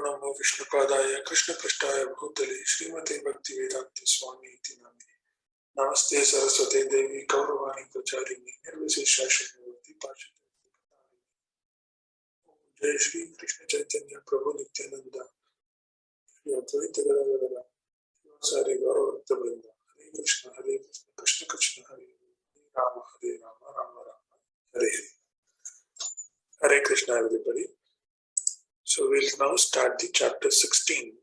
नमो विष्णुपादाय कृष्णपृष्ठाय भूतले श्रीमते भक्तिवेदांत स्वामी इति नामिने नमस्ते सरस्वते देवी गौरवाणी प्रचारिणे निर्विशेषशून्यवती पार्षद जय श्री कृष्ण चैतन्य प्रभु नित्यानंद श्री अद्वैत गदाधर सारे गौरव भक्त वृंद हरे Krishna Krishna Krishna Hare Hare Ram Ram Ram Hare Hare. Hare Krishna everybody. So we'll now start the chapter 16.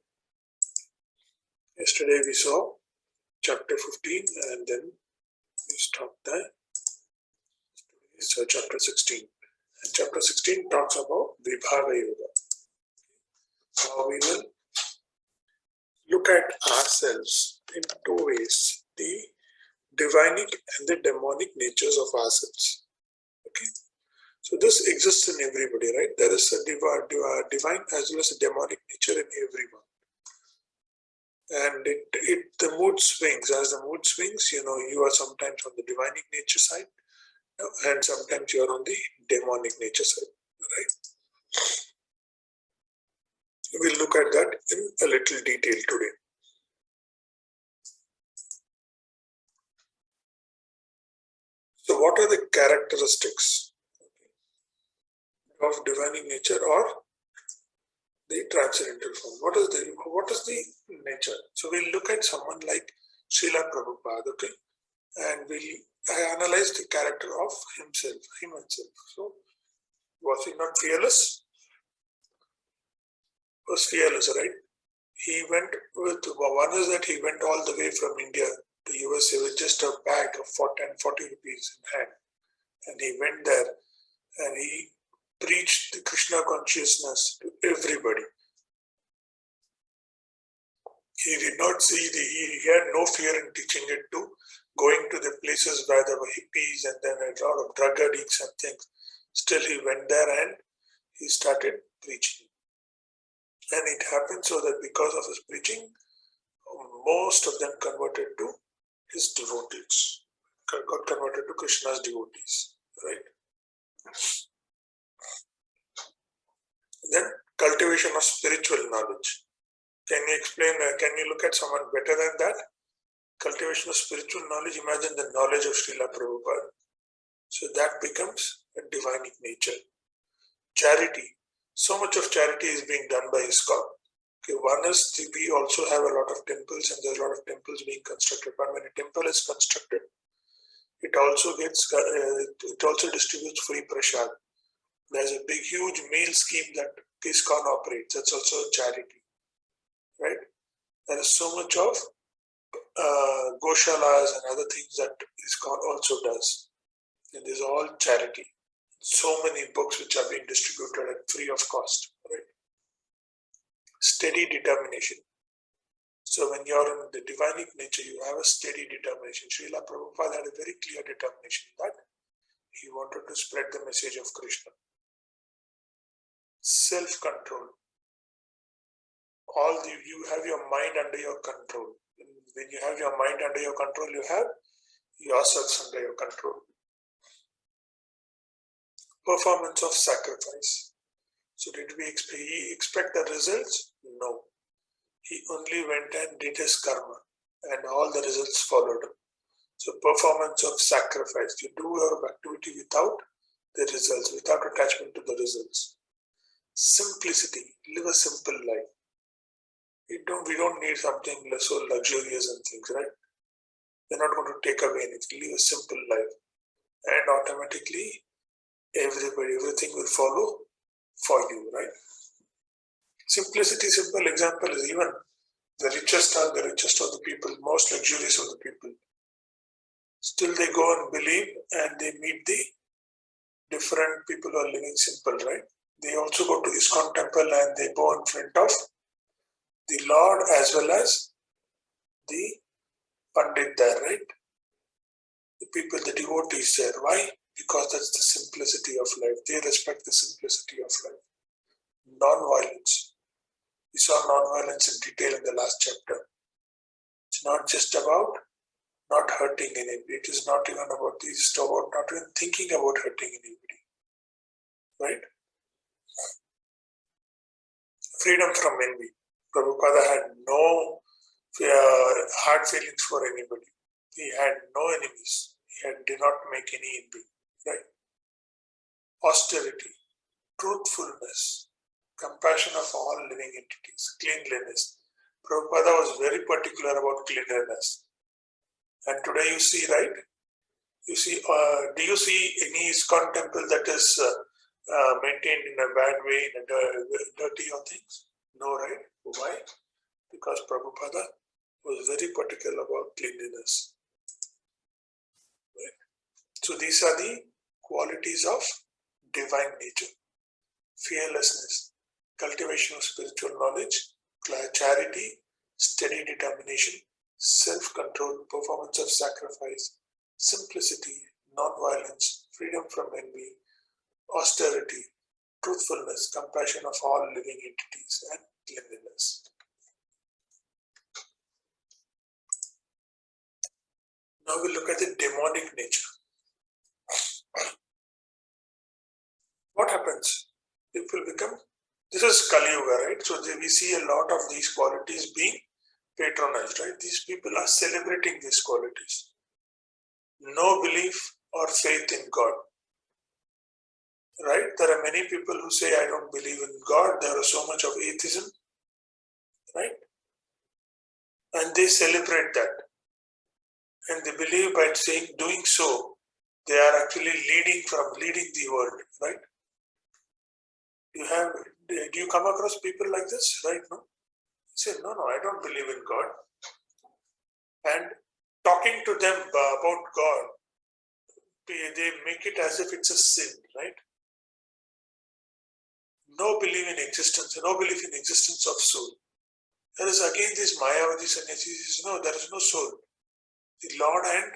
Yesterday we saw chapter 15 and then we stopped there. So chapter 16. And chapter 16 talks about Vibhava Yoga. Now we will look at ourselves in two ways. The divinic and the demonic natures of ourselves. Okay. So this exists in everybody, right? There is a divine as well as a demonic nature in everyone. And the mood swings. As the mood swings, you are sometimes on the divinic nature side, and sometimes you are on the demonic nature side, right? We'll look at that in a little detail today. So what are the characteristics of divinic nature or the transcendental form? What is the nature? So we'll look at someone like Srila Prabhupada, okay? And I analyze the character of him himself. So was he not fearless? Was fearless, right? He went with, one is that he went all the way from India to USA with just a bag of 40 rupees in hand. And he went there and he preached the Krishna consciousness to everybody. He did not he had no fear in teaching it to going to the places where there were hippies and then a lot of drug addicts and things. Still he went there and he started preaching. And it happened so that because of his preaching, most of them converted to his devotees, got converted to Krishna's devotees, right? Then cultivation of spiritual knowledge. Can you explain, can you look at someone better than that? Cultivation of spiritual knowledge, imagine the knowledge of Srila Prabhupada. So that becomes a divinic nature. Charity. So much of charity is being done by ISKCON. Okay, one is we also have a lot of temples and there's a lot of temples being constructed. But when a temple is constructed, it also distributes free prasad. There's a big, huge meal scheme that ISKCON operates. That's also a charity, right? There is so much of goshalas and other things that ISKCON also does. And these are all charity. So many books which are being distributed at free of cost, right? Steady determination. So when you're in the divinic nature, you have a steady determination. Srila Prabhupada had a very clear determination that he wanted to spread the message of Krishna. Self-control. You have your mind under your control. When you have your mind under your control, you have yourselves under your control. Performance of sacrifice. So did he expect the results? No. He only went and did his karma and all the results followed him. So performance of sacrifice. You do your activity without the results, without attachment to the results. Simplicity. Live a simple life. We don't need something so luxurious and things, right? We're not going to take away anything. Live a simple life. And automatically everything will follow for you, right? Simplicity, simple example is even the richest of the people, most luxurious of the people. Still they go and believe and they meet the different people who are living simple, right? They also go to ISKCON temple and they bow in front of the Lord as well as the Pandit there, right? The people, the devotees there. Why? Because that's the simplicity of life. They respect the simplicity of life. Non-violence. We saw non-violence in detail in the last chapter. It's not just about not hurting anybody. It is not even about this. It's about not even thinking about hurting anybody. Right? freedom from envy. Prabhupada had no hard feelings for anybody. He had no enemies. He did not make any envy. Right? Austerity, truthfulness, compassion of all living entities, cleanliness. Prabhupada was very particular about cleanliness. And today you see, right? You see, do you see any ISKCON temple that is maintained in a bad way, in a dirty or things? No, right? Why? Because Prabhupada was very particular about cleanliness. Right? So these are the qualities of divine nature. Fearlessness, cultivation of spiritual knowledge, charity, steady determination, self-control, performance of sacrifice, simplicity, non-violence, freedom from envy, austerity, truthfulness, compassion of all living entities, and cleanliness. Now we look at the demonic nature. What happens? People become, this is Kali Yuga, right? So we see a lot of these qualities being patronized, right? These people are celebrating these qualities. No belief or faith in God. Right? There are many people who say, I don't believe in God. There is so much of atheism. Right? And they celebrate that. And they believe by doing so, they are actually leading the world. Right? Do you come across people like this? Right? No? Say, no, I don't believe in God. And talking to them about God, they make it as if it's a sin, right? No belief in existence, no belief in existence of soul. There is again this Mayavadi sannyasis, no, there is no soul. The Lord and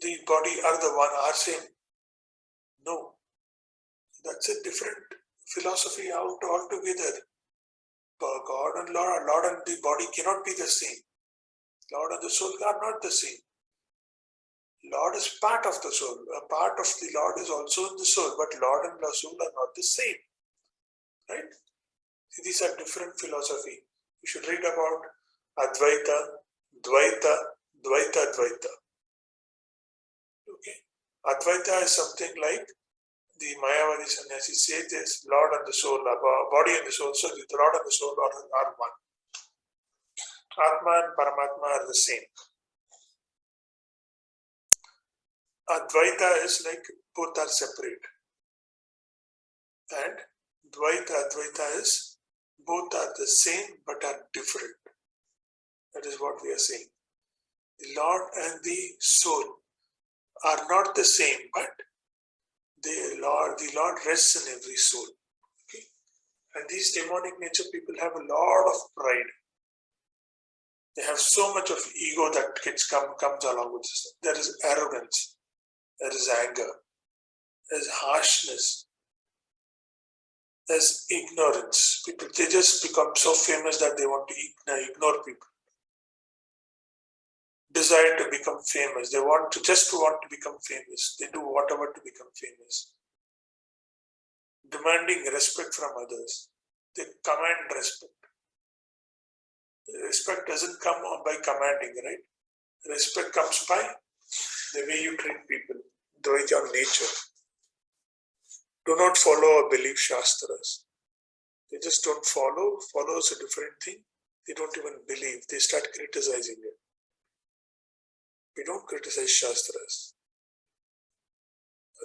the body are the one, are same. No, that's a different philosophy altogether. God and Lord and the body cannot be the same. Lord and the soul are not the same. Lord is part of the soul. A part of the Lord is also in the soul, but Lord and the soul are not the same. Right? See, these are different philosophy. You should read about Advaita, Dvaita, Dvaita, Advaita. Okay? Advaita is something like the Mayavadi sannyasi say this, Lord and the soul, body and the soul, so the Lord and the soul are one. Atma and Paramatma are the same. Advaita is like both are separate. And Advaita is both are the same but are different. That is what we are saying. The Lord and the soul are not the same, but the Lord rests in every soul. Okay? And these demonic nature people have a lot of pride. They have so much of ego that comes along with this. There is arrogance, there is anger, there is harshness, there is ignorance. People, they just become so famous that they want to ignore people. Desire to become famous. They want to become famous. They do whatever to become famous. Demanding respect from others. They command respect. Respect doesn't come by commanding, right? Respect comes by the way you treat people, the way your nature. Do not follow or believe Shastras. They just don't follow. Follow is a different thing. They don't even believe. They start criticizing it. We don't criticize Shastras.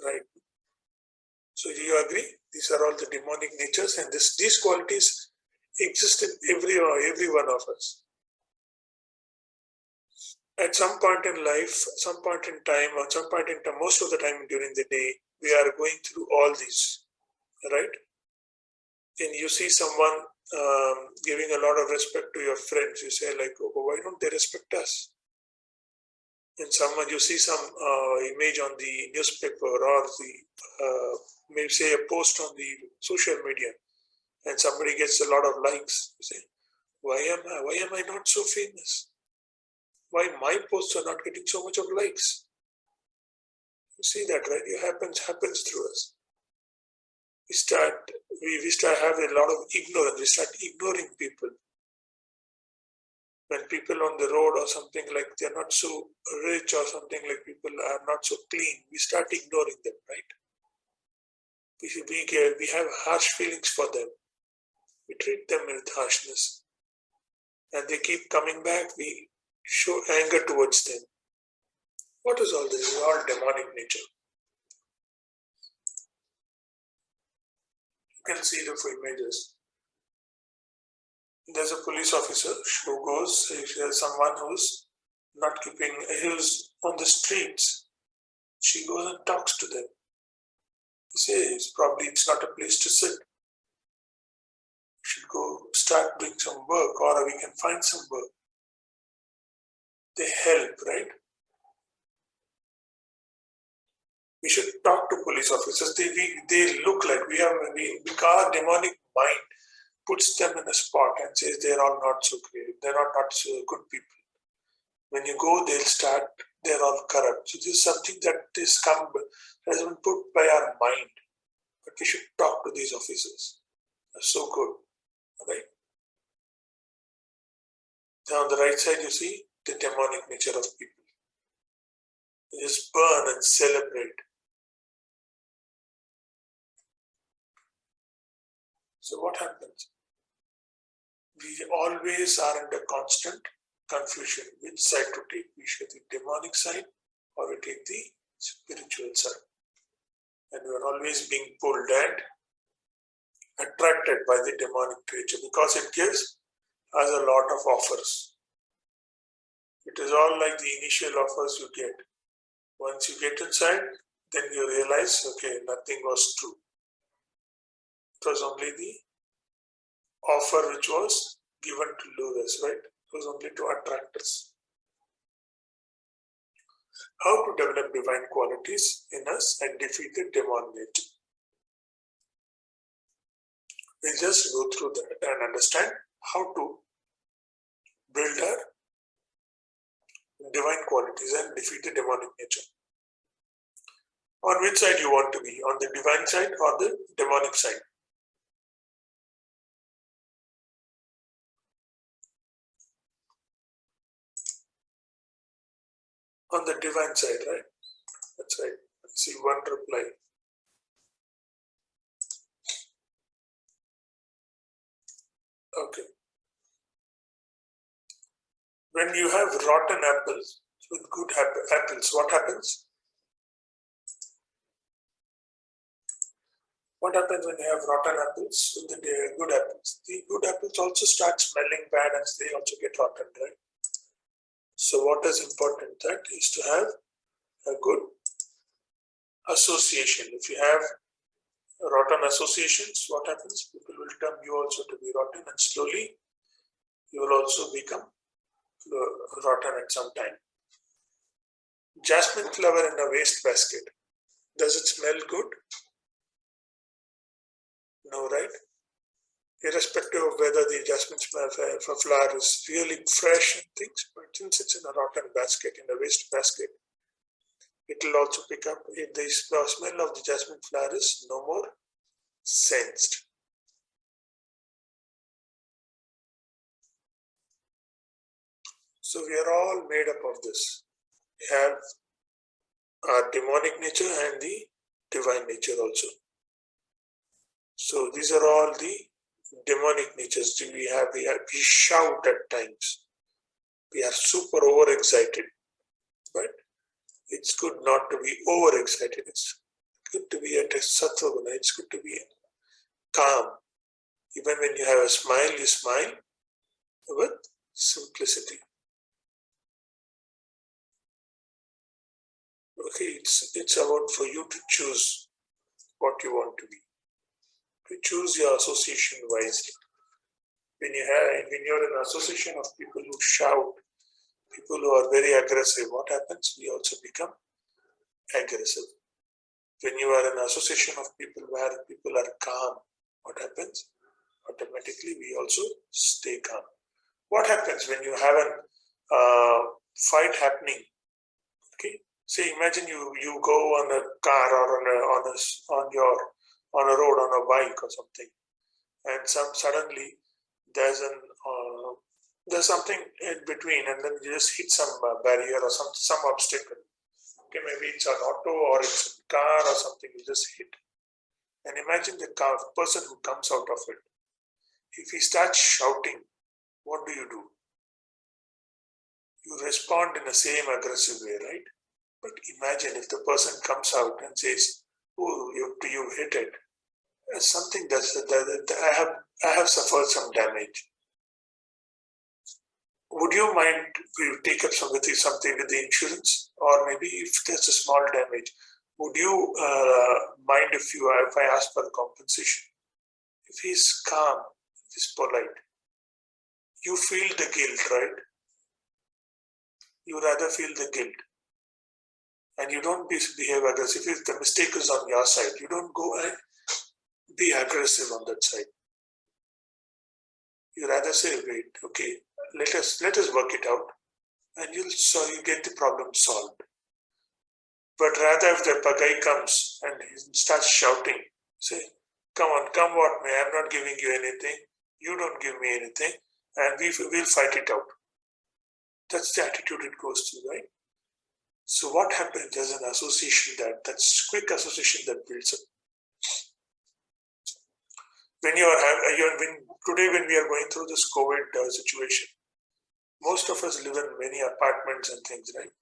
Right? So do you agree? These are all the demonic natures, and these qualities exist in every one of us. At some point in life, some point in time, most of the time during the day, we are going through all these, right? And you see someone giving a lot of respect to your friends, you say like, oh, why don't they respect us? And someone, you see some image on the newspaper or the, maybe say a post on the social media, and somebody gets a lot of likes. You say, why am I not so famous? Why my posts are not getting so much of likes? You see that, right? It happens through us. we start have a lot of ignorance. We start ignoring people. When people on the road or something like they're not so rich or something like people are not so clean, we start ignoring them, right? We have harsh feelings for them. We treat them with harshness. And they keep coming back, we show anger towards them. What is all this? It's all demonic nature. You can see the images. There's a police officer who goes, if there's someone who's not keeping, who's on the streets, she goes and talks to them. He says, probably it's not a place to sit. We should go start doing some work, or we can find some work. They help, right? We should talk to police officers. They look like our demonic mind puts them in a spot and says they're all not so great, they're not so good people. When you go, they're all corrupt. So this is something that has been put by our mind. But we should talk to these officers. They're so good, right? Now on the right side, you see the demonic nature of people. They just burn and celebrate. So what happens? We always are under constant confusion. Which side to take? We should take the demonic side or we take the spiritual side. And we are always being pulled and attracted by the demonic creature because it gives us a lot of offers. It is all like the initial offers you get. Once you get inside, then you realize, okay, nothing was true. It was only the offer which was given to lure us, right? It was only to attract us. How to develop divine qualities in us and defeat the demon nature. We'll just go through that and understand how to build our divine qualities and defeat the demonic nature. On which side you want to be? On the divine side or the demonic side? On the divine side, right? That's right. I see one reply. Okay. When you have rotten apples with good apples, what happens? What happens when you have rotten apples with the good apples? The good apples also start smelling bad and they also get rotten, right? So what is important that is to have a good association. If you have rotten associations, what happens? People will term you also to be rotten and slowly you will also become rotten at some time. Jasmine flower in a waste basket. Does it smell good? No, right? Irrespective of whether the jasmine flower is really fresh and things, but since it's in a rotten basket, in a waste basket, it will also pick up if the smell of the jasmine flower is no more sensed. So we are all made up of this. We have our demonic nature and the divine nature also. So these are all the demonic natures we have. We shout at times. We are super overexcited. But it's good not to be overexcited. It's good to be at a sattva-guna. It's good to be calm. Even when you have a smile, you smile with simplicity. Okay, it's about for you to choose what you want to be. To choose your association wisely. When you're in an association of people who shout, people who are very aggressive, what happens? We also become aggressive. When you are in an association of people where people are calm, what happens? Automatically we also stay calm. What happens when you have a fight happening? Okay, say imagine you go on a car or on a road, on a bike or something, and suddenly there's something in between, and then you just hit some barrier or some obstacle. Okay, maybe it's an auto or it's a car or something you just hit. And imagine the person who comes out of it. If he starts shouting, what do? You respond in the same aggressive way, right? But imagine if the person comes out and says, "Oh, you hit it." That's something that I have suffered some damage. Would you mind if you take up something with the insurance, or maybe if there's a small damage, would you mind if I ask for the compensation? If he's calm, if he's polite, you feel the guilt, right? You rather feel the guilt, and you don't behave aggressive. If the mistake is on your side, you don't go and be aggressive on that side. You rather say, "Wait, okay, let us work it out," and you get the problem solved. But rather, if the guy comes and he starts shouting, say, "Come on, come what may, I'm not giving you anything, you don't give me anything, and we'll fight it out." That's the attitude it goes to, right? So what happens? There's an association that's quick association that builds up. When today when we are going through this COVID situation, most of us live in many apartments and things, right?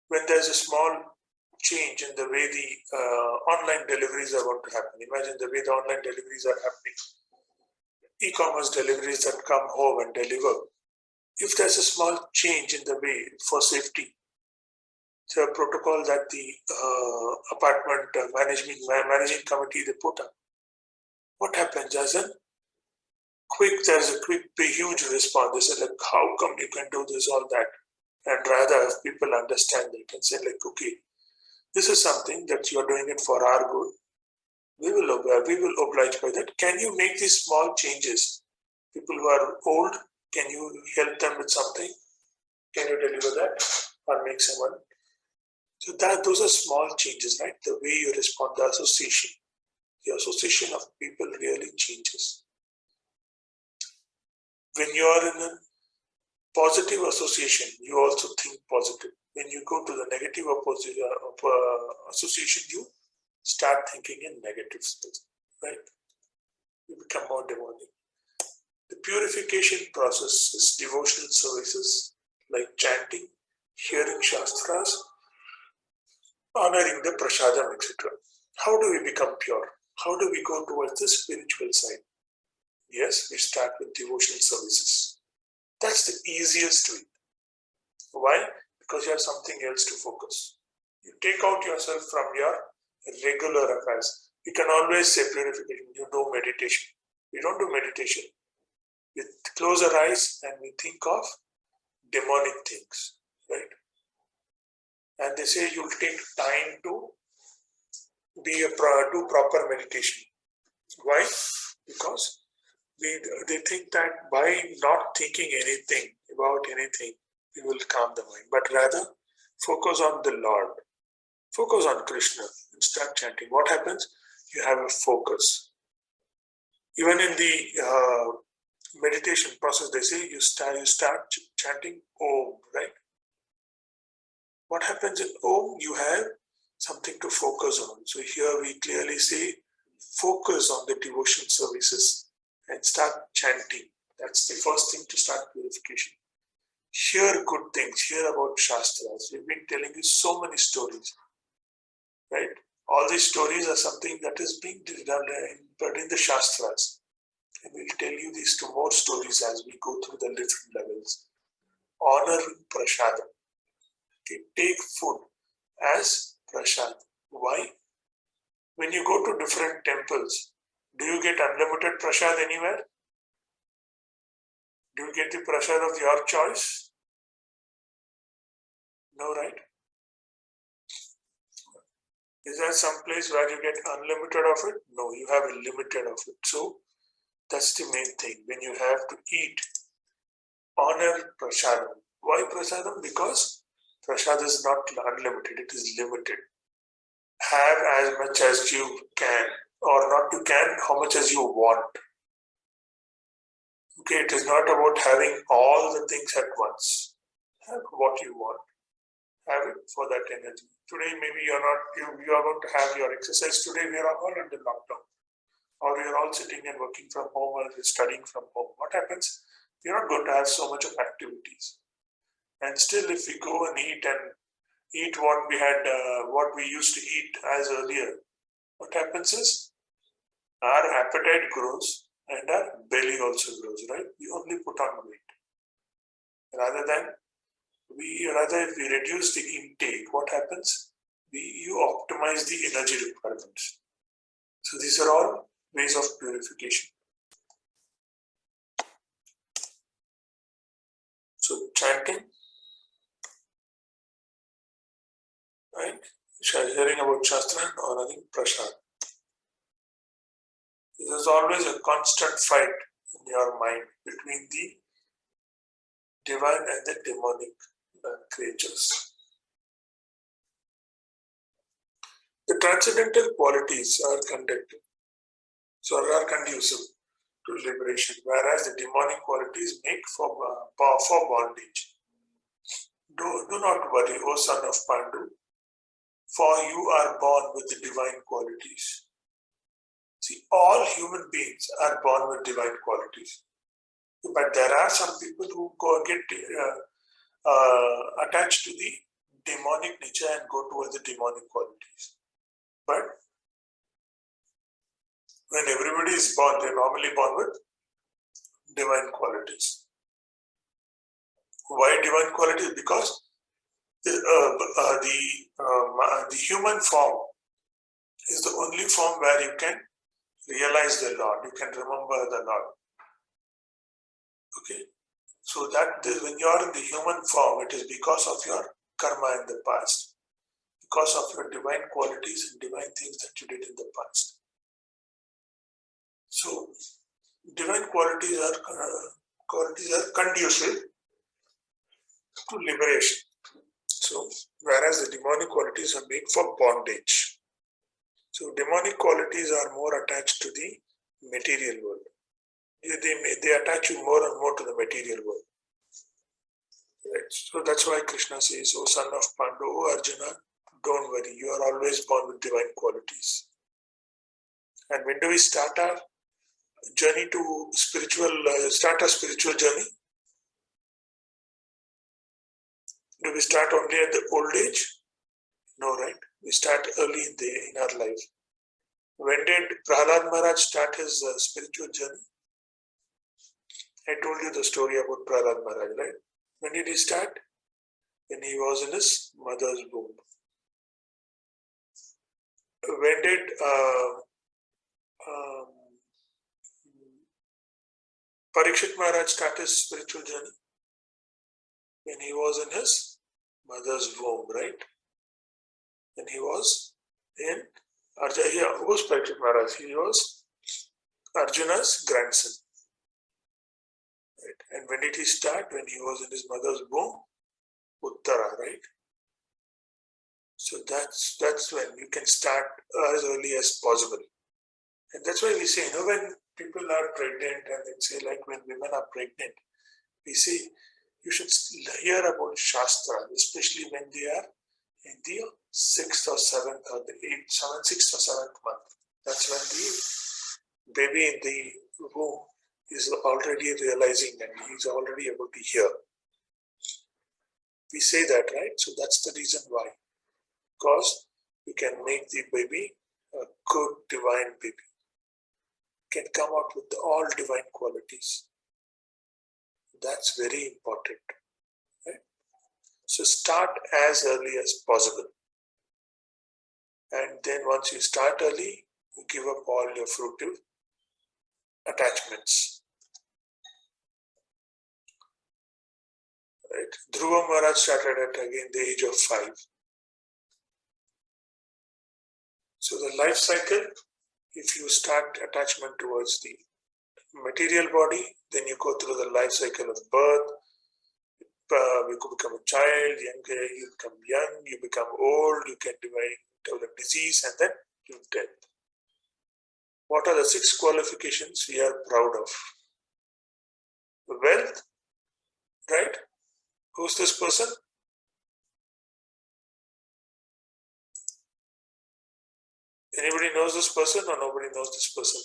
When there's a small change in the way the online deliveries are going to happen. Imagine the way the online deliveries are happening. E-commerce deliveries that come home and deliver. If there's a small change in the way for safety, the protocol that the apartment managing committee they put up, what happens? There's a quick, huge response. They say, like, "How come you can do this, all that?" And rather, if people understand it and say, like, "Okay, this is something that you're doing it for our good. We will oblige by that. Can you make these small changes? People who are old, can you help them with something? Can you deliver that or make someone?" So those are small changes, right? The way you respond, the association of people really changes. When you are in a positive association, you also think positive. When you go to the negative association, you start thinking in negative space, right? You become more demonic. The purification process is devotional services like chanting, hearing shastras, honoring the prasadam, etc. How do we become pure? How do we go towards the spiritual side? Yes, we start with devotional services. That's the easiest way. Why? Because you have something else to focus. You take out yourself from your regular affairs. We can always say purification. You do meditation. We don't do meditation. We close our eyes and we think of demonic things, right? And they say you'll take time to do proper meditation. Why? Because they think that by not thinking anything about anything, we will calm the mind. But rather, focus on the Lord. Focus on Krishna and start chanting. What happens? You have a focus. Even in the meditation process, they say you start chanting Om, right? What happens in Om? You have something to focus on. So here we clearly say, focus on the devotion services and start chanting. That's the first thing to start purification. Hear good things, hear about Shastras. We've been telling you so many stories, right? All these stories are something that is being done in the Shastras. And we'll tell you these two more stories as we go through the different levels. Honor prasadam. Okay, take food as prasad. Why? When you go to different temples, do you get unlimited prasad anywhere? Do you get the prasad of your choice? No, right? Is there some place where you get unlimited of it? No, you have a limited of it. So that's the main thing. When you have to eat, honor prasadam. Why prasadam? Because prasad is not unlimited, it is limited. Have as much as you can. or not you can, how much as you want. Okay, it is not about having all the things at once. Have what you want. Have it for that energy. Today, maybe you are going to have your exercise. Today, we are all under lockdown, or we are all sitting and working from home or studying from home. What happens? You're not going to have so much of activities. And still, if we go and eat what we had, what we used to eat as earlier, what happens is our appetite grows and our belly also grows, right? We only put on weight. Rather if we reduce the intake, what happens? You optimize the energy requirements. So these are all ways of purification. So chanting, right? Hearing about Shastra or nothing, Prasad. There's always a constant fight in your mind between the divine and the demonic creatures. The transcendental qualities are conductive, so are conducive to liberation, whereas the demonic qualities make for bondage. Do not worry, O son of Pandu, for you are born with the divine qualities. See, all human beings are born with divine qualities. But there are some people who get attached to the demonic nature and go towards the demonic qualities. But when everybody is born, they're normally born with divine qualities. Why divine qualities? Because the human form is the only form where you can realize the Lord, you can remember the Lord. Okay, so that when you are in the human form, it is because of your karma in the past, because of your divine qualities and divine things that you did in the past. So divine qualities are conducive to liberation. So whereas the demonic qualities are made for bondage. So demonic qualities are more attached to the material world. They attach you more and more to the material world. Right. So that's why Krishna says, "O son of Pandu, O Arjuna, don't worry, you are always born with divine qualities." And when do we start our journey to start a spiritual journey? Do we start only at the old age? No, right? We start early in our life. When did Prahlad Maharaj start his spiritual journey? I told you the story about Prahlad Maharaj, right? When did he start? When he was in his mother's womb. When did Parikshit Maharaj start his spiritual journey? When he was in his mother's womb, right? When he was in Arjuna, who was Parikshit Maharaj? He was Arjuna's grandson. Right? And when did he start? When he was in his mother's womb, Uttara, right? So that's when you can start as early as possible. And that's why we say, when people are pregnant, and they say, like when women are pregnant, we say you should hear about Shastra, especially when they are in the 6th or 7th or the 6th or 7th month. That's when the baby in the womb is already realizing and he's already able to hear. We say that, right? So that's the reason why. Because we can make the baby a good divine baby. Can come out with all divine qualities. That's very important. Right? So start as early as possible. And then once you start early, you give up all your fruitive attachments. Right? Dhruva Maharaj started at again the age of 5. So the life cycle, if you start attachment towards the material body, then you go through the life cycle of birth, you could become a child, you become young, you become old, you can develop disease, and then you death. What are the 6 qualifications we are proud of? Wealth, right? Who's this person? Anybody knows this person or nobody knows this person?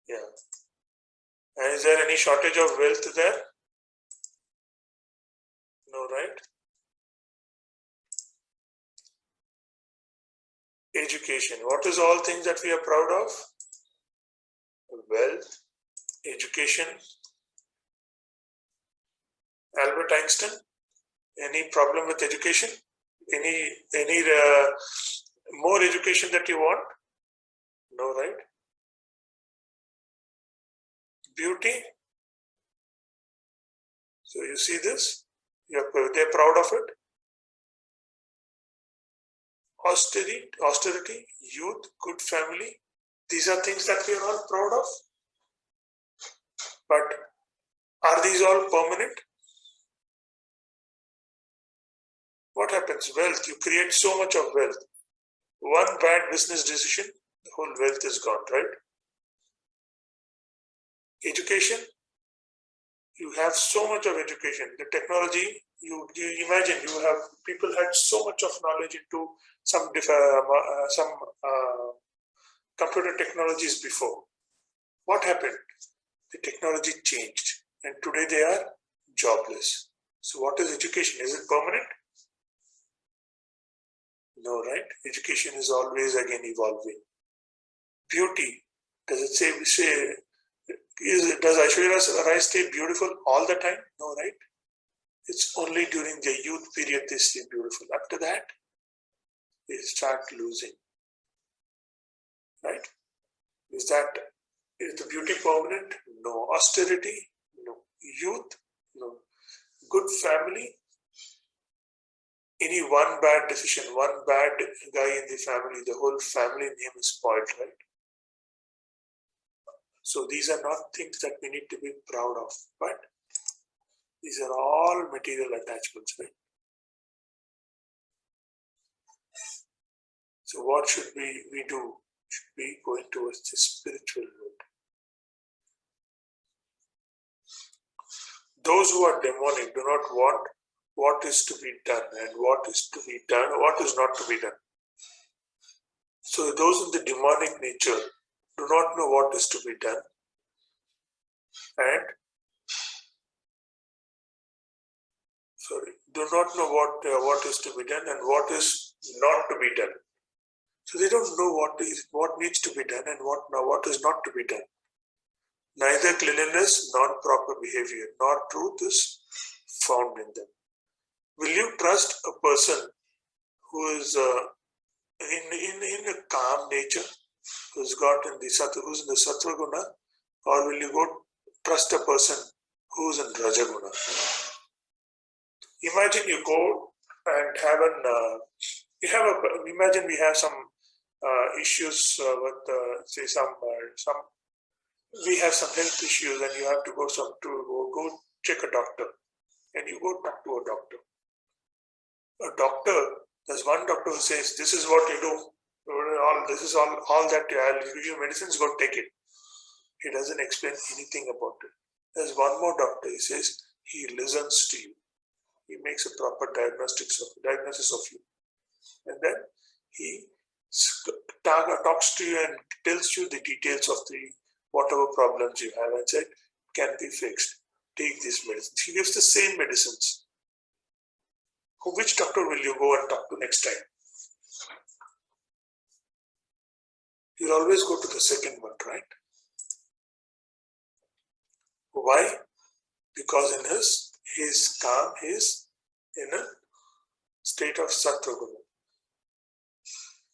Yeah. And is there any shortage of wealth there? No, right? Education. What is all things that we are proud of? Wealth, education. Albert Einstein. Any problem with education? Any more education that you want? No, right? Beauty. So you see this? They're proud of it. Austerity, youth, good family. These are things that we are all proud of. But are these all permanent? What happens? Wealth. You create so much of wealth. One bad business decision, the whole wealth is gone, right? Education. You have so much of education. The technology, you imagine you have people had so much of knowledge into some computer technologies before. What happened? The technology changed and today they are jobless. So what is education? Is it permanent? No, right? Education is always again evolving. Beauty. Does it say does Aishwarya Rai stay beautiful all the time? No, right? It's only during their youth period they stay beautiful. After that, they start losing. Right? Is the beauty permanent? No. Austerity? No. Youth? No. Good family? Any one bad decision, one bad guy in the family, the whole family name is spoiled, right? So these are not things that we need to be proud of, but these are all material attachments, right? So what should we do? Should be going towards the spiritual world. Those who are demonic do not want what is to be done and what is to be done, what is not to be done. So those in the demonic nature do not know what is to be done and do not know what is to be done and what is not to be done. So they don't know what needs to be done and what is not to be done. Neither cleanliness nor proper behavior nor truth is found in them. Will you trust a person who is in a calm nature, who's in the sattva guna, or will you go trust a person who's in raja guna? Imagine you go and have imagine we have some issues with say we have some health issues and you have to go check a doctor and you go talk to a doctor. There's one doctor who says, this is what you do, this is all that I'll give you medicines, go take it. He doesn't explain anything about it. There's one more doctor, he says, he listens to you. He makes a proper diagnosis of you. And then he talks to you and tells you the details of whatever problems you have and said, can be fixed. Take these medicines. He gives the same medicines. Which doctor will you go and talk to next time? You'll always go to the second one, right? Why? Because his calm is in a state of sattva guna.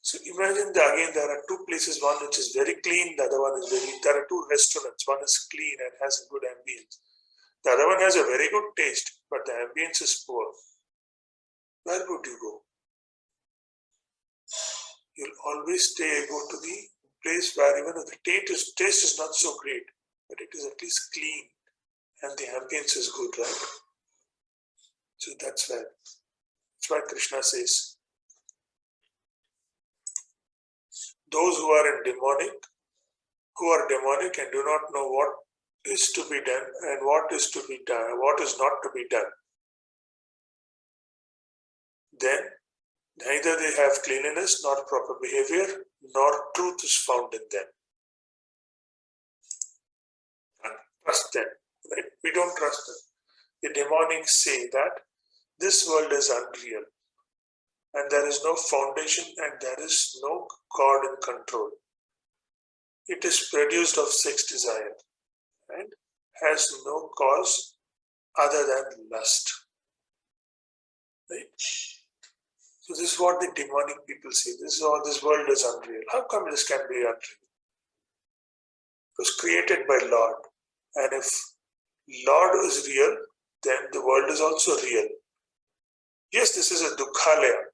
So imagine again there are two places, one which is very clean, the other one is there are two restaurants, one is clean and has a good ambience. The other one has a very good taste, but the ambience is poor. Where would you go? You'll always go to the place where even if the taste is not so great, but it is at least clean and the ambience is good, right? So that's why Krishna says, Those who are demonic and do not know what is to be done and what is to be done, what is not to be done, then neither they have cleanliness nor proper behavior, nor truth is found in them. And trust them, right? We don't trust them. The demonic say that this world is unreal and there is no foundation and there is no God in control. It is produced of sex desire and has no cause other than lust. Right? So this is what the demonic people say. This world is unreal. How come this can be unreal? It was created by Lord. And if Lord is real, then the world is also real. Yes, this is a dukhalaya,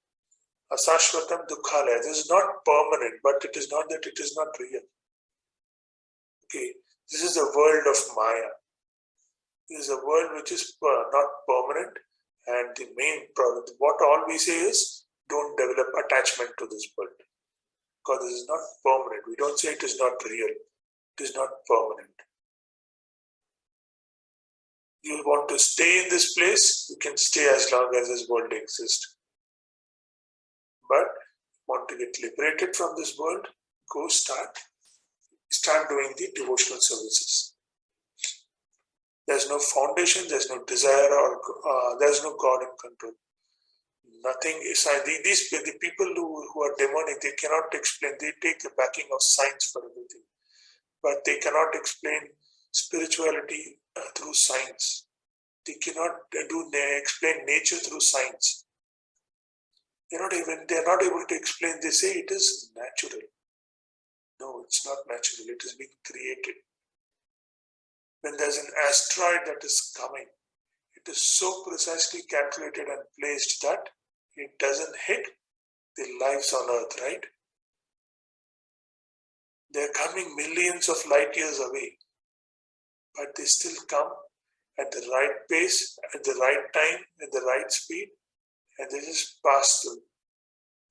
a sashvatam dukhalaya. This is not permanent, but it is not that it is not real. Okay, this is a world of Maya. This is a world which is not permanent, and the main problem, what all we say is, don't develop attachment to this world, because this is not permanent. We don't say it is not real. It is not permanent. You want to stay in this place, you can stay as long as this world exists. But want to get liberated from this world, go start doing the devotional services. There's no foundation, there's no desire, or there's no God in control. Nothing is. The people who are demonic, they cannot explain. They take the backing of science for everything, but they cannot explain spirituality through science. They cannot explain nature through science. They're not able to explain. They say it is natural. No, it's not natural. It is being created. When there's an asteroid that is coming, it is so precisely calculated and placed that it doesn't hit the lives on Earth, right? They're coming millions of light years away, but they still come at the right pace, at the right time, at the right speed, and they just pass through.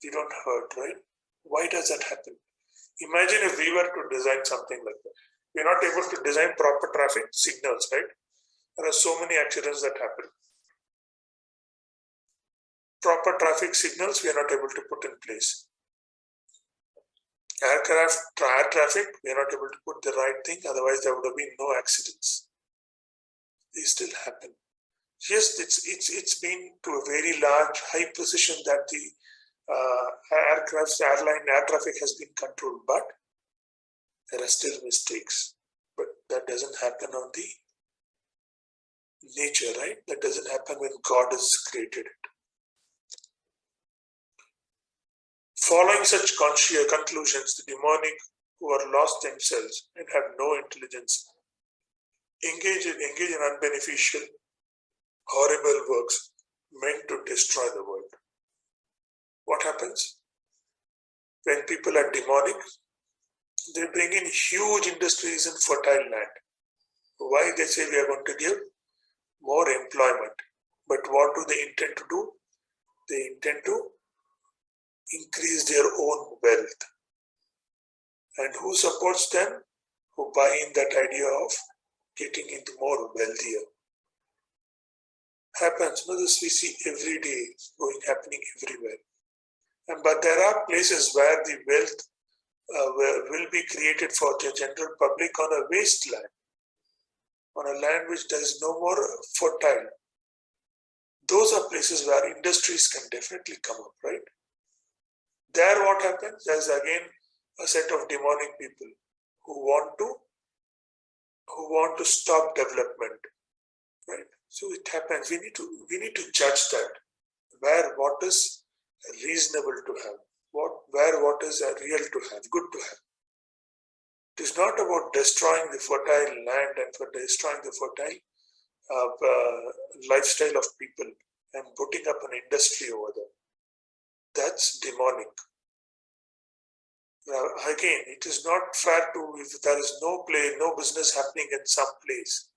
They don't hurt, right? Why does that happen? Imagine if we were to design something like that. We're not able to design proper traffic signals, right? There are so many accidents that happen. Proper traffic signals we are not able to put in place. Air traffic, we are not able to put the right thing, otherwise there would have been no accidents. They still happen. Yes, it's been to a very large, high precision that the air traffic has been controlled, but there are still mistakes. But that doesn't happen on the nature, right? That doesn't happen when God has created it. Following such conclusions, the demonic who are lost themselves and have no intelligence engage in unbeneficial, horrible works meant to destroy the world. What happens? When people are demonic, they bring in huge industries in fertile land. Why? They say we are going to give more employment. But what do they intend to do? They intend to increase their own wealth. And who supports them? Who buy in that idea of getting into more wealthier. Happens. This we see every day happening everywhere. But there are places where the wealth will be created for the general public on a wasteland, on a land which there is no more fertile. Those are places where industries can definitely come up, right? There what happens? There's again a set of demonic people who want to stop development, right? So it happens. We need to judge that, where what is reasonable to have, what is real to have, good to have. It is not about destroying the fertile land and for destroying the fertile lifestyle of people and putting up an industry over there. That's demonic. Now, again, it is not fair to, if there is no business happening in some place.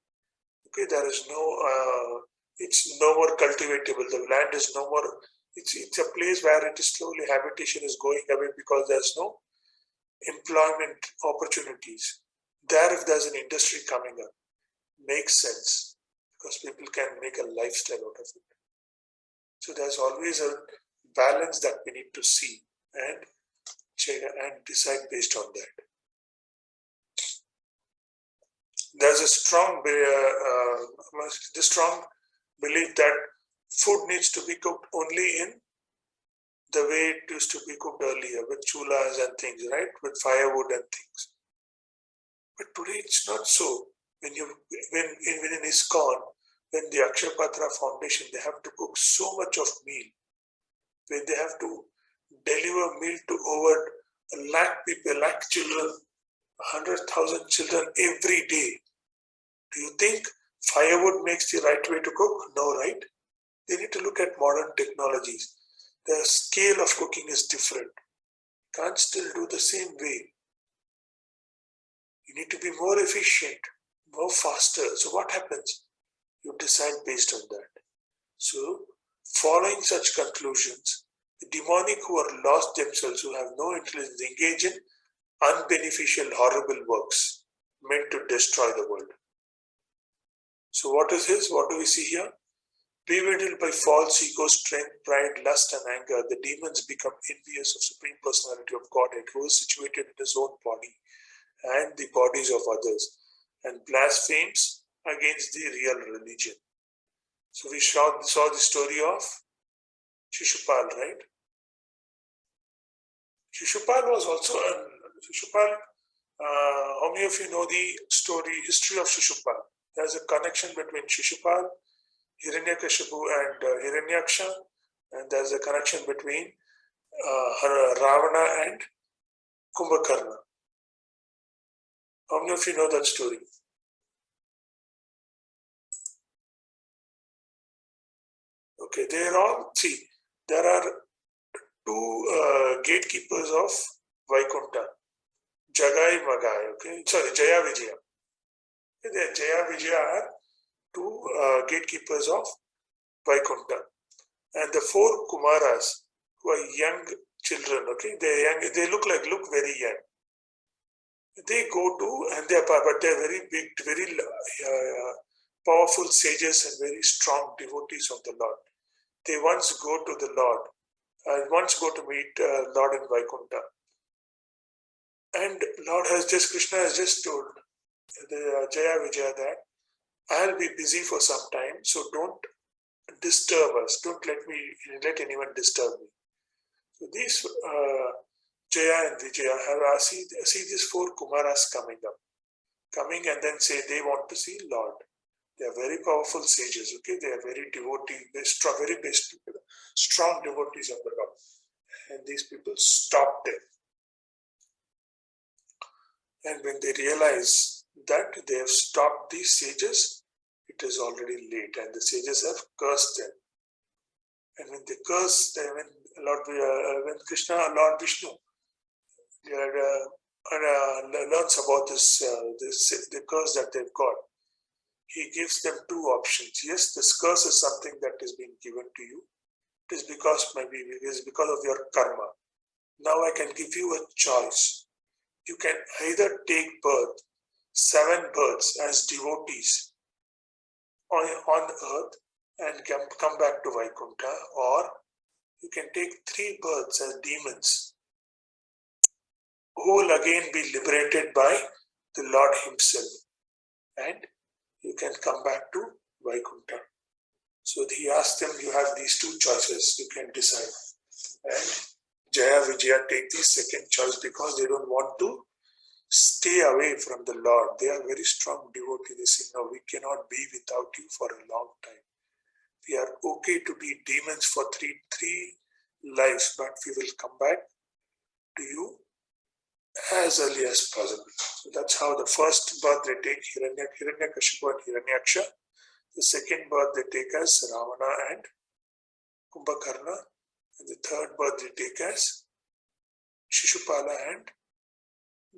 Okay, there is it's no more cultivatable. The land is no more. It's a place where it is slowly habitation is going away because there's no employment opportunities. There, if there's an industry coming up, makes sense because people can make a lifestyle out of it. So there's always a balance that we need to see and decide based on that. There's a strong belief that food needs to be cooked only in the way it used to be cooked earlier, with chulas and things, right? With firewood and things. But today it's not so. When in ISKCON, when the Akshapatra Foundation, they have to cook so much of meal, when they have to deliver meal to over 1 lakh people, 1 lakh children, 100,000 children every day. Do you think firewood makes the right way to cook? No, right? They need to look at modern technologies. The scale of cooking is different. Can't still do the same way. You need to be more efficient, more faster. So what happens? You decide based on that. So following such conclusions, the demonic who are lost themselves, who have no intelligence, engage in unbeneficial, horrible works meant to destroy the world. So what is his? What do we see here? Bewildered by false ego, strength, pride, lust, and anger, the demons become envious of Supreme Personality of Godhead, who is situated in his own body and the bodies of others, and blasphemes against the real religion. So we saw the story of Shishupal, right? Shishupal was also how many of you know the history of Shishupal? There's a connection between Shishupal, Hiranyakashipu, and Hiranyaksha, and there's a connection between Ravana and Kumbhakarna. How many of you know that story? Okay, there are two gatekeepers of Vaikuntha, Jagai Magai, okay, sorry, Jaya Vijaya. Okay, Jaya Vijaya are two gatekeepers of Vaikuntha, and the 4 Kumaras, who are young children, okay, they look very young. They go to, and they're very big, very powerful sages and very strong devotees of the Lord. They once go to the Lord, once go to meet Lord in Vaikuntha. And Krishna has just told the Jaya Vijaya that I'll be busy for some time, so don't disturb us. Don't let anyone disturb me. So these Jaya and Vijaya have see these 4 Kumaras coming and then say they want to see Lord. They are very powerful sages, okay? They are very strong devotees of the Lord. And these people stop them. And when they realize that they have stopped these sages, it is already late, and the sages have cursed them. And when they curse them, when Krishna, Lord Vishnu, learns about the curse that they've got, he gives them 2 options. Yes, this curse is something that is being given to you. It is because of your karma. Now I can give you a choice. You can either take 7 births as devotees on earth and come back to Vaikuntha, or you can take 3 births as demons who will again be liberated by the Lord himself, and you can come back to Vaikuntha. So he asked them, you have these 2 choices, you can decide. And Jaya Vijaya take the second choice because they don't want to stay away from the Lord. They are very strong devotees. They say, no, we cannot be without you for a long time. We are okay to be demons for three lives, but we will come back to you as early as possible. So that's how the first birth they take Hiranyakashipu and Hiranyaksha. The second birth they take as Ravana and Kumbhakarna. And the third birth they take as Shishupala and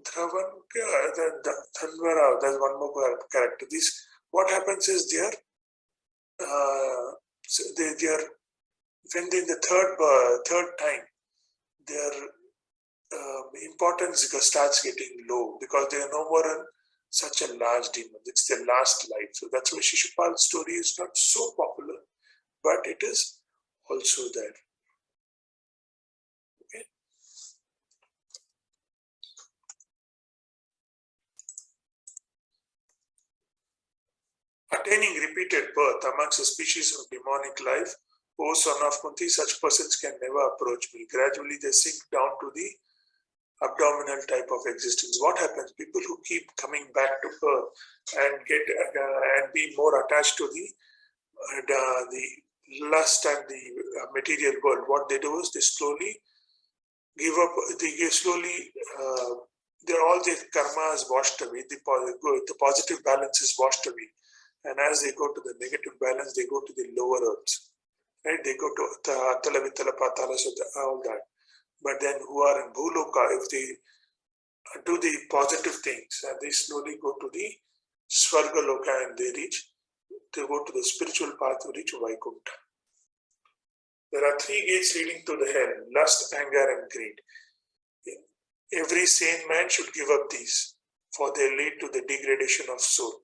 Dhanvara. There's one more character. What happens is when they in the third time, their importance starts getting low because they are no more such a large demon. It's their last life. So that's why Shishupal's story is not so popular, but it is also there. Okay. Attaining repeated birth amongst a species of demonic life, O son of Kunti, such persons can never approach me. Gradually they sink down to the abdominal type of existence. What happens? People who keep coming back to earth and get and be more attached to the lust and the material world, what they do is they slowly give up. They give slowly. All the karma is washed away. The positive balance is washed away, and as they go to the negative balance, they go to the lower earths. Right? They go to Atala, Vitala, Patala, so all that. But then who are in Bhuloka, if they do the positive things and they slowly go to the Swarga Loka and they go to the spiritual path to reach Vaikuntha. There are 3 gates leading to the hell: lust, anger, and greed. Every sane man should give up these, for they lead to the degradation of soul.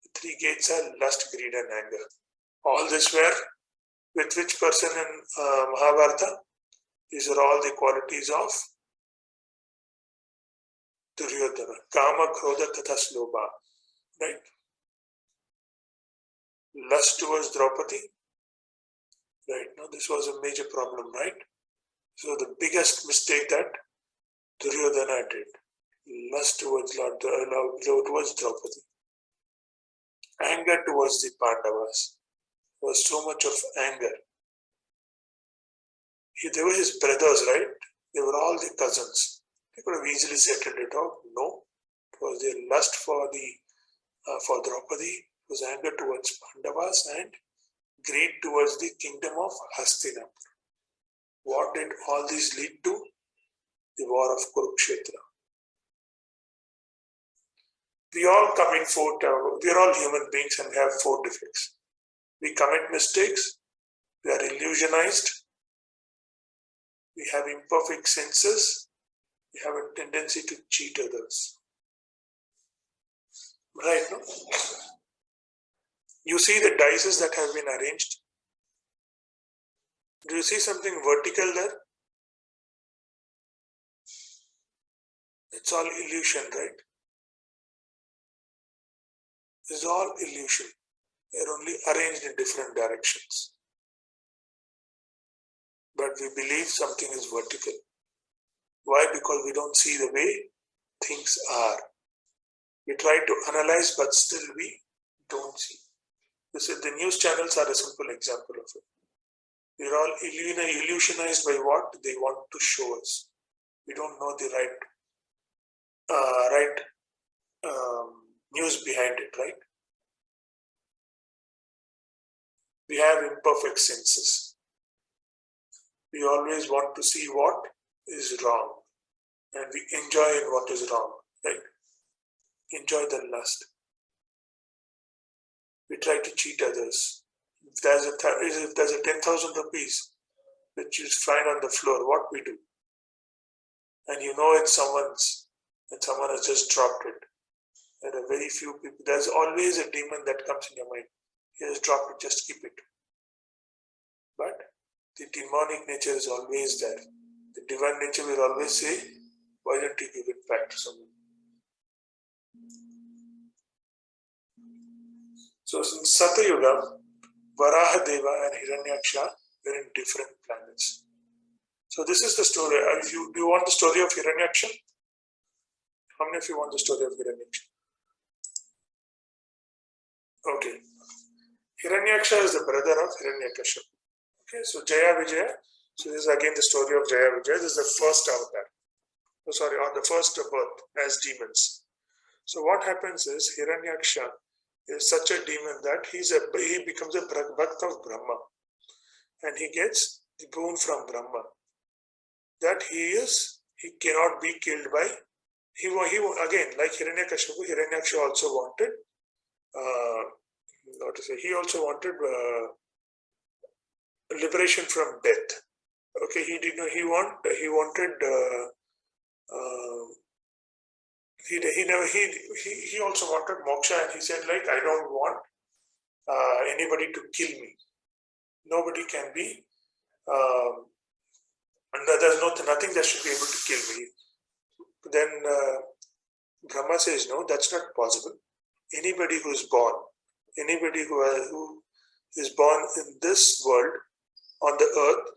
The 3 gates are lust, greed, and anger. All this were with which person in Mahabharata? These are all the qualities of Duryodhana. Kama, Krodha, Tatha, Slobha. Right? Lust towards Draupadi. Right? Now this was a major problem, right? So the biggest mistake that Duryodhana did. Lust towards towards Draupadi. Anger towards the Pandavas. There was so much of anger. They were his brothers, right? They were all the cousins. They could have easily settled it out. No, it was their lust for Draupadi. It was anger towards Pandavas and greed towards the kingdom of Hastinapur. What did all these lead to? The war of Kurukshetra. We all commit we are all human beings and have 4 defects. We commit mistakes. We are illusionized. We have imperfect senses. We have a tendency to cheat others. Right, no? You see the dices that have been arranged? Do you see something vertical there? It's all illusion, right? It's all illusion. They're only arranged in different directions. But we believe something is vertical. Why? Because we don't see the way things are. We try to analyze, but still we don't see. The news channels are a simple example of it. We're all illusionized by what they want to show us. We don't know the right news behind it, right? We have imperfect senses. We always want to see what is wrong, and we enjoy in what is wrong, right? Enjoy the lust. We try to cheat others. If there's a 10,000 rupees which is flying on the floor, what we do? And you know it's someone's, and someone has just dropped it. There are very few people. There's always a demon that comes in your mind. He has dropped it, just keep it. But the demonic nature is always there. The divine nature will always say, why don't you give it back to someone? So in Satya Yuga, Varaha Deva and Hiranyaksha were in different planets. So this is the story. Do you want the story of Hiranyaksha? How many of you want the story of Hiranyaksha? Okay. Hiranyaksha is the brother of Hiranyakashipu. Okay, so Jaya Vijaya. So this is again the story of Jaya Vijaya. This is the first avatar. On the first birth as demons. So what happens is Hiranyaksha is such a demon that he becomes a bhakt of Brahma, and he gets the boon from Brahma that he cannot be killed by. He again, like Hiranyakashipu, Hiranyaksha also wanted. He also wanted liberation from death. Okay, he did not. He wanted. He never. He also wanted moksha, and he said, like, I don't want anybody to kill me. Nobody can be. And there's nothing that should be able to kill me. Then Brahma says, no, that's not possible. Anybody who's born, anybody who is born in this world on the earth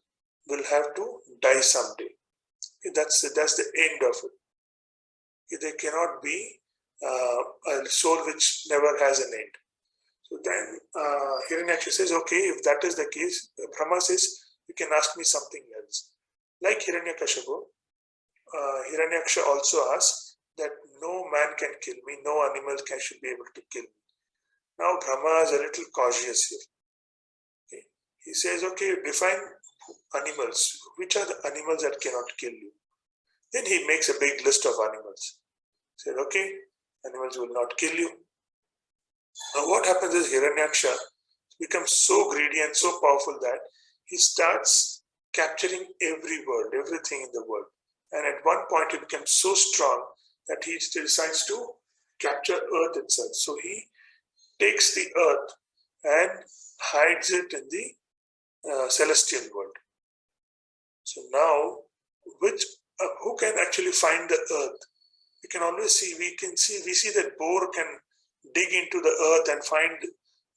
will have to die someday. That's the end of it. There cannot be a soul which never has an end. So then Hiranyaksha says, okay, if that is the case, Brahma says, you can ask me something else. Like Hiranyakashipu, Hiranyaksha also asks that no man can kill me, no animal should be able to kill me. Now Brahma is a little cautious here. Okay? He says, okay, define animals. Which are the animals that cannot kill you? Then he makes a big list of animals. He said, okay, animals will not kill you. Now what happens is Hiranyaksha becomes so greedy and so powerful that he starts capturing every world, everything in the world. And at one point he becomes so strong that he decides to capture Earth itself. So he takes the Earth and hides it in the celestial world. So now, who can actually find the Earth? We can always see. We see that boar can dig into the earth and find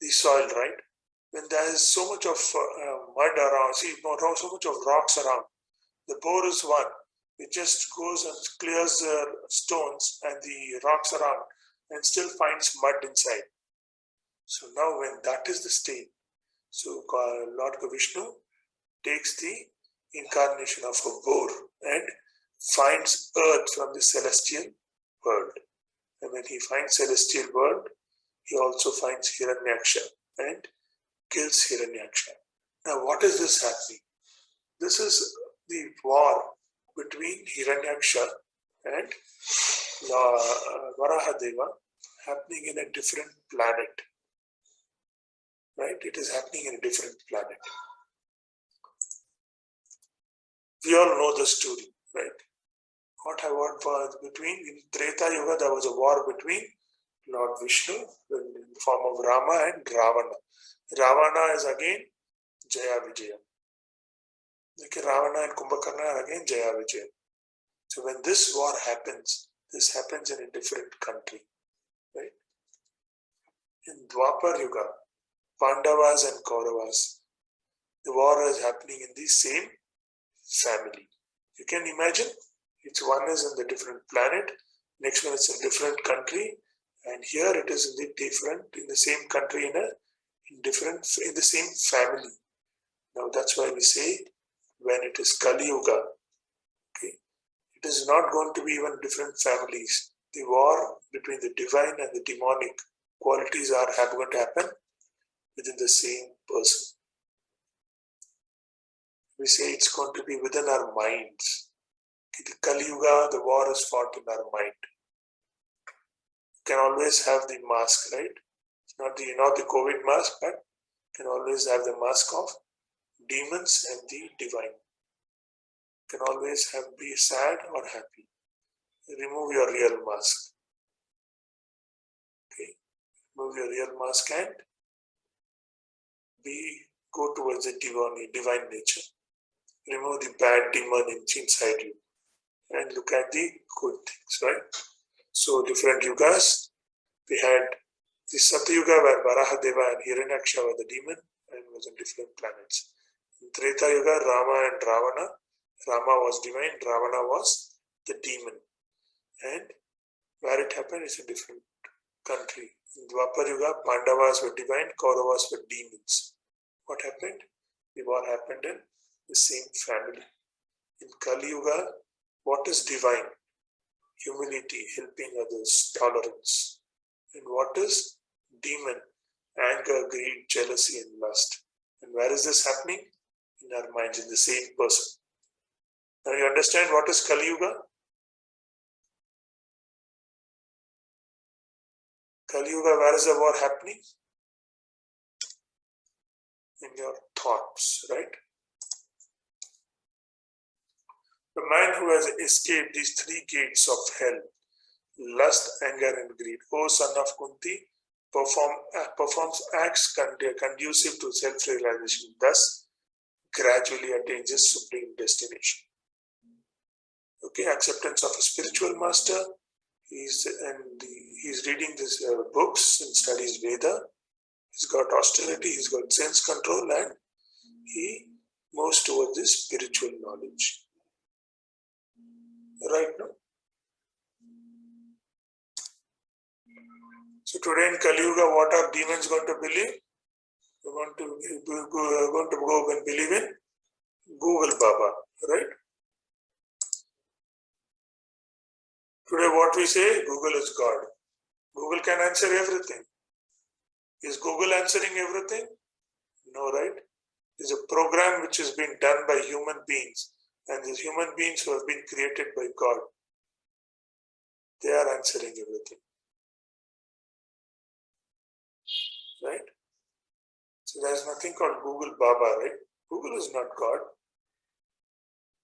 the soil, right? When there is so much of mud around, so much of rocks around, the boar is one. It just goes and clears the stones and the rocks around and still finds mud inside. So now when that is the state, so Lord Vishnu takes the incarnation of a boar and finds earth from the celestial world. And when he finds celestial world, he also finds Hiranyaksha and kills Hiranyaksha. Now what is this happening? This is the war between Hiranyaksha and Varahadeva happening in a different planet. Right? It is happening in a different planet. We all know the story, right? What was between, in Treta Yuga, there was a war between Lord Vishnu in the form of Rama and Ravana. Ravana is again Jaya Vijaya. Like Ravana and Kumbhakarna are again Jaya Vijaya. So when this war happens, this happens in a different country, right? In Dwapar Yuga, Pandavas and Kauravas, the war is happening in the same family. You can imagine, one is in the different planet, next one is in a different country, and here it is in the same country, in the same family. Now that's why we say when it is Kali Yuga, okay, it is not going to be even different families. The war between the divine and the demonic qualities are going to happen within the same person. We say it's going to be within our minds. In the Kali Yuga, the war is fought in our mind. You can always have the mask, right? It's not the COVID mask, but you can always have the mask of demons and the divine. You can always be sad or happy. Remove your real mask. Okay, remove your real mask and go towards the divine nature. Remove the bad demon inside you and look at the good things, right? So different yugas. We had the Satya Yuga where Varahadeva and Hiranyaksha were the demon and was on different planets. In Treta Yuga, Rama and Ravana. Rama was divine, Ravana was the demon. And where it happened is a different country. In Dwapar Yuga, Pandavas were divine, Kauravas were demons. What happened? The war happened in the same family. In Kali Yuga, what is divine? Humility, helping others, tolerance. And what is demon? Anger, greed, jealousy, and lust. And where is this happening? In our minds, in the same person. Now you understand what is Kali Yuga? Kali Yuga, where is the war happening? In your thoughts, right? The man who has escaped these three gates of hell, lust, anger, and greed, O son of Kunti, performs acts conducive to self-realization, thus gradually attains his supreme destination. Okay, acceptance of a spiritual master. He's reading these books and studies Veda. He's got austerity, he's got sense control, and he moves towards this spiritual knowledge. Right now. So today in Kali Yuga, what are demons going to believe? They're going to go and believe in Google Baba, right? Today what we say, Google is God. Google can answer everything. Is Google answering everything? No, right? It's a program which has been done by human beings, and these human beings who have been created by God, they are answering everything. Right? So there's nothing called Google Baba, right? Google is not God.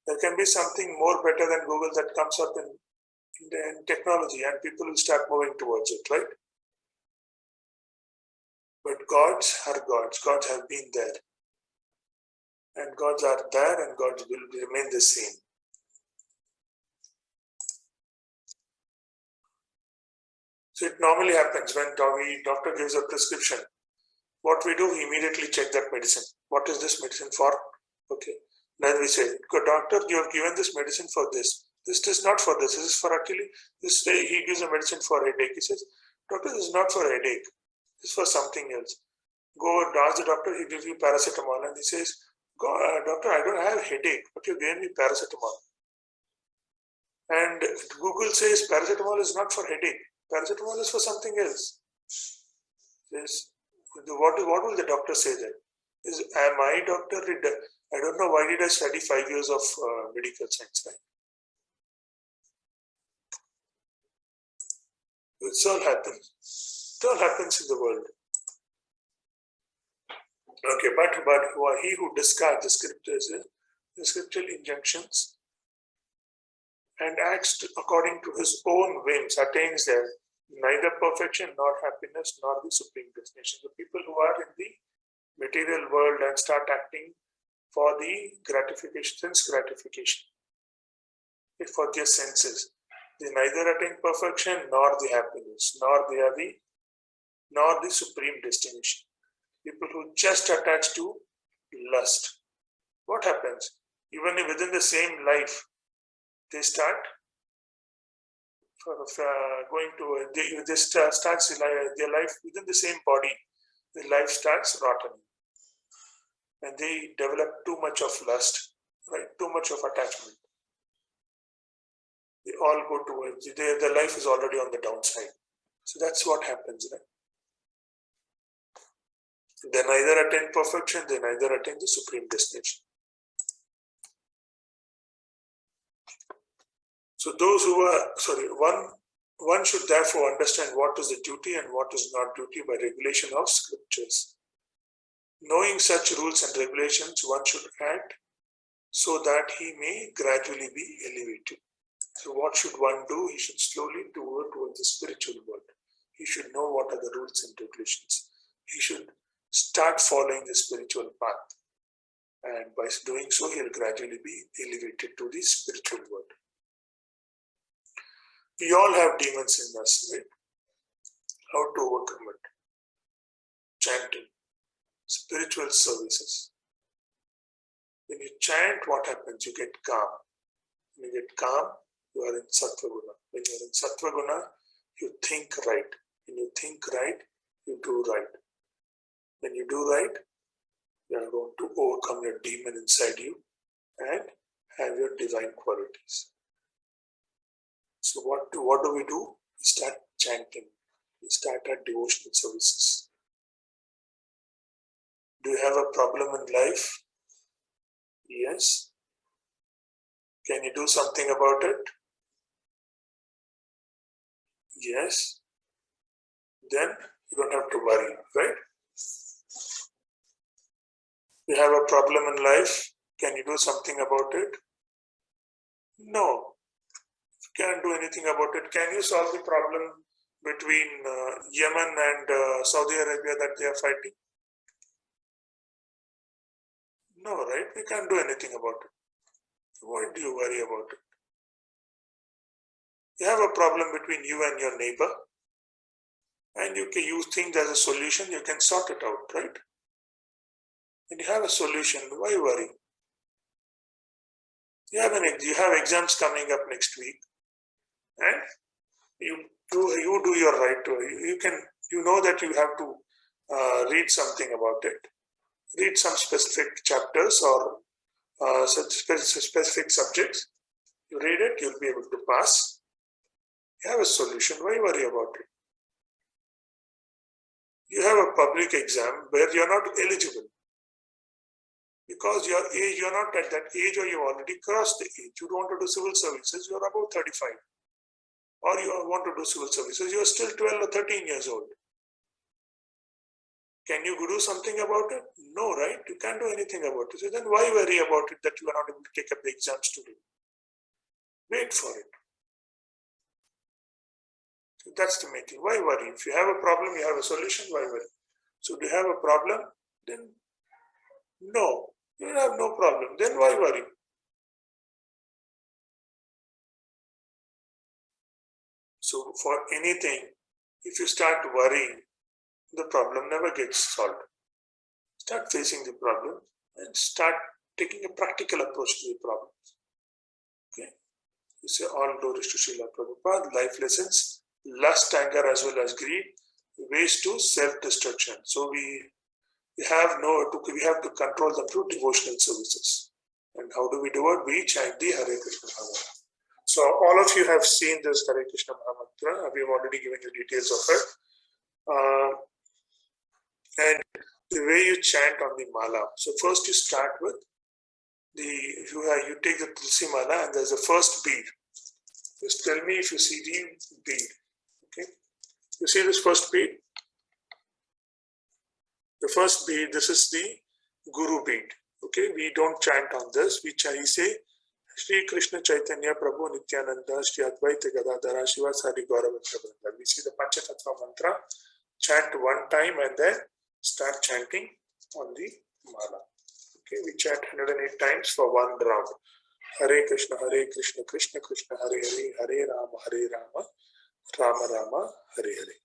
There can be something more better than Google that comes up in technology, and people will start moving towards it, right? But gods are gods. Gods have been there. And gods are there, and gods will remain the same. So it normally happens when doctor gives a prescription. What we do, we immediately check that medicine. What is this medicine for? Okay. Then we say, doctor, you have given this medicine for this. This is not for this. This is for actually, this day he gives a medicine for headache. He says, doctor, this is not for headache. This is for something else. Go and ask the doctor, he gives you paracetamol. And he says, doctor, I don't have headache, but you gave me paracetamol. And Google says paracetamol is not for headache. Paracetamol is for something else. Yes. What will the doctor say then? Am I doctor? I don't know why did I study 5 years of medical science, right? It all happens. It all happens in the world. Okay, but he who discards the scriptural injunctions and acts according to his own whims attains there neither perfection nor happiness nor the supreme destination. The people who are in the material world and start acting for the gratification, sense gratification, for their senses, they neither attain perfection nor the happiness, nor the supreme destination. People who just attach to lust, what happens? Even within the same life, they start going to they start their life within the same body. Their life starts rotting, and they develop too much of lust, right? Too much of attachment. They all go towards their life is already on the downside. So that's what happens, right? They neither attain perfection, they neither attain the supreme destination. So those who are, one should therefore understand what is the duty and what is not duty by regulation of scriptures. Knowing such rules and regulations, one should act so that he may gradually be elevated. So what should one do? He should slowly move towards the spiritual world. He should know what are the rules and regulations. He should start following the spiritual path. And by doing so, he'll gradually be elevated to the spiritual world. We all have demons in us, right? How to overcome it? Chanting, spiritual services. When you chant, what happens? You get calm. When you get calm, you are in Sattva Guna. When you are in Sattva Guna, you think right. When you think right, you do right. When you do right, you are going to overcome your demon inside you and have your divine qualities. So what do we do? We start chanting. We start our devotional services. Do you have a problem in life? Yes. Can you do something about it? Yes. Then you don't have to worry, right? You have a problem in life. Can you do something about it? No, can't do anything about it. Can you solve the problem between Yemen and Saudi Arabia that they are fighting? No, right? We can't do anything about it. Why do you worry about it? You have a problem between you and your neighbor, and you think there's a solution, you can sort it out, right? And you have a solution, why worry? You have exams coming up next week, and you do your right to you know that you have to read something about it. Read some specific chapters or specific subjects. You read it, you'll be able to pass. You have a solution. Why worry about it? You have a public exam where you're not eligible because your age, you're not at that age, or you already crossed the age. You don't want to do civil services, you're above 35. Or you want to do civil services, you're still 12 or 13 years old. Can you do something about it? No, right? You can't do anything about it. So then why worry about it that you are not able to take up the exams today? Wait for it. So that's the main thing. Why worry? If you have a problem, you have a solution, why worry? So do you have a problem? Then no. You have no problem. Then why worry? So for anything, if you start worrying, the problem never gets solved. Start facing the problem and start taking a practical approach to the problem. Okay. You say all glories to Srila Prabhupada, life lessons, lust, anger as well as greed, ways to self-destruction. So we have to control them through devotional services. And how do we do it? We chant the Hare Krishna Maha. So all of you have seen this Hare Krishna Maha Mantra. We have already given you details of it. And the way you chant on the mala. So first you start with you take the Tulsi mala and there's a first bead. Just tell me if you see the bead. Okay. You see this first bead? The first bead, this is the Guru bead. Okay, we don't chant on this. We say Shri Krishna Chaitanya Prabhu Nityananda Shri Advaita Gadadhara Shiva Sari Gaurava Prabhu. We see the Panchatattva mantra, chant one time and then start chanting on the mala. Okay, we chant 108 times for one round. Hare Krishna, Krishna Krishna, Hare Hare, Hare Rama, Rama Rama, Hare Hare.